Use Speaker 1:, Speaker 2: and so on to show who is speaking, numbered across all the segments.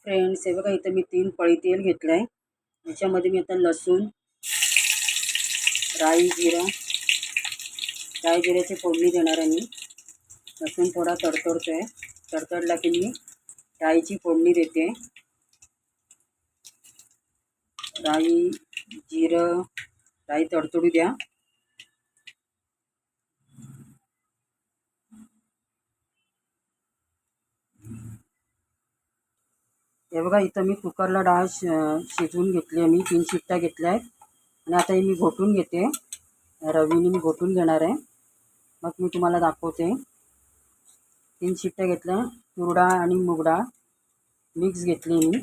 Speaker 1: Friends, हे बघा इथं मी 3 पळी तेल घेतलं आहे. याच्यामध्ये मी आता लसूण, राई, जिऱ्याची फोडणी देणार आहे मी. लसूण थोडा तडतडतो आहे. तडतडला की मी राईची फोडणी देते. राई तडतडू द्या. हे बघा इथं मी कुकरला डाळ शिजवून घेतली आहे. मी 3 शिट्ट्या घेतल्या आहेत आणि आता ही मी घोटून घेते. रवीने मी घोटून घेणार आहे. मग मी तुम्हाला दाखवते. 3 शिट्ट्या घेतल्या. तूर डाळ आणि मूग डाळ मिक्स घेतली मी.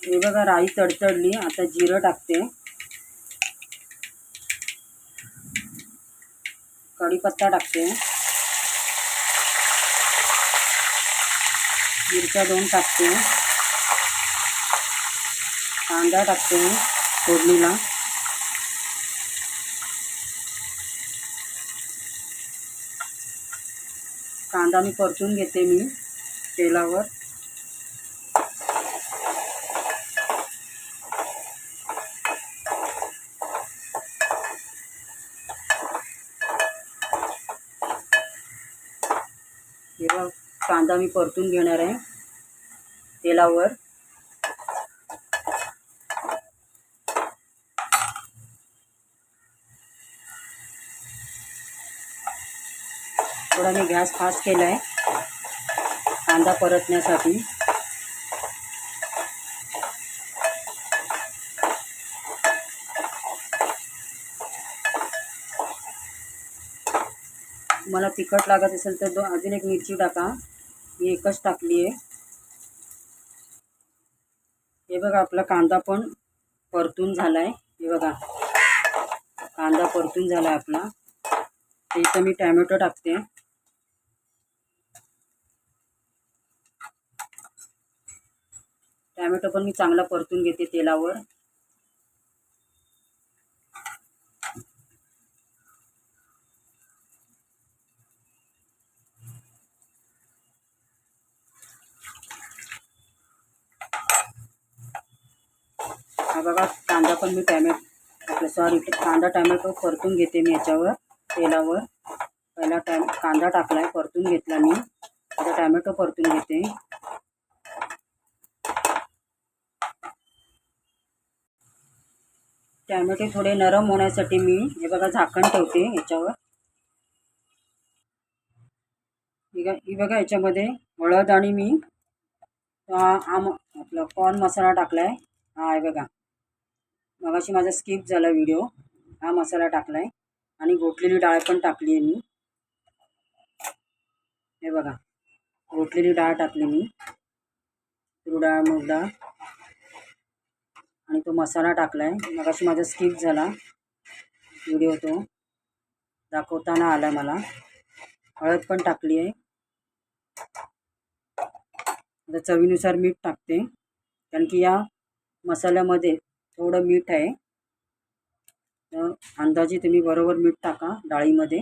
Speaker 1: हे बघा राई तडतडली. आता जिरं टाकते. कढीपत्ता टाकते. मिरच्या 2 टाकते. कांदा टाकते फोडणीला. कांदा मी परतून घेते मी तेलावर. हे बघ कांदा मी परतून घेणार आहे तेलावर. थोडा मी गॅस फास्ट केला आहे कांदा परतण्यासाठी. तुम्हाला तिखट लागत असेल तर अजून एक मिरची टाका. मी एकच टाकली आहे. हे बघा आपला कांदा पण परतून झाला आहे. हे बघा कांदा परतून झाला आहे आपला. इथं मी टॅमॅटो टाकते. टॅमॅटो पण मी चांगला परतून घेते तेलावर. हा बघा कांदा पण मी कांदा टॅमॅटो परतून घेते मी याच्यावर तेलावर. पहिला कांदा टाकला आहे, परतून घेतला मी. आता टॅमॅटो परतून घेते. टॅमॅटो थोडे नरम होण्यासाठी मी हे बघा झाकण ठेवते याच्यावर. ही बघा याच्यामध्ये हळद आणि मी आपला कॉर्न मसाला टाकला आहे. हा आहे बघा. मगाशी माझा स्किप झाला व्हिडिओ. हा मसाला टाकला आहे आणि घोटलेली डाळ पण टाकली आहे मी. हे बघा घोटलेली डाळ टाकली मी. तूर डाळ, मूग डाळ आणि तो मसाला टाकला आहे. मगाशी माझा स्किप झाला व्हिडिओ, तो दाखवताना आला मला. हळद पण टाकली आहे. आता चवीनुसार मीठ टाकते, कारण की या मसाल्यामध्ये थोडं मीठ आहे. तर अंदाजे तुम्ही बरोबर मीठ टाका डाळीमध्ये.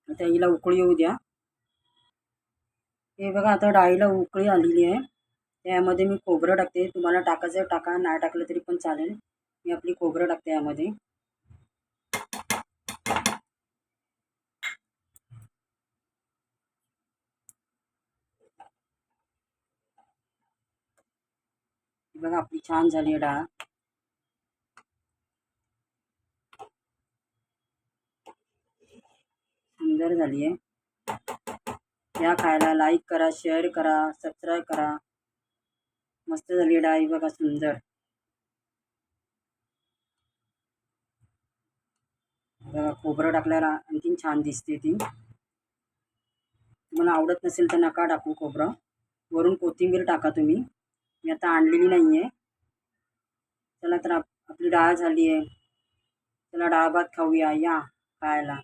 Speaker 1: आता हिला उकळी येऊ द्या. हे बघा आता डाळीला उकळी आलेली आहे. त्यामध्ये मी खोबरं टाकते. तुम्हाला टाकायचं टाका, नाही टाकलं तरी पण चालेल. मी आपली खोबरं टाकते यामध्ये. बघा आपली छान झाली आहे डाळ. सुंदर झाली आहे. या खायला. लाईक करा, शेअर करा, सबस्क्राईब करा. मस्त झाली आहे डाळ बघा, सुंदर. बघा खोबरं टाकल्याला आणखीन छान दिसते ती. तुम्हाला आवडत नसेल तर नका टाकू खोबरं. वरून कोथिंबीर टाका तुम्ही. मी आता आणलेली नाही आहे. चला तर आपली डाळ झाली आहे. चला डाळ भात खाऊया. या खायला.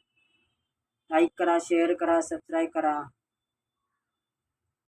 Speaker 1: लाईक करा, शेअर करा, सबस्क्राईब करा.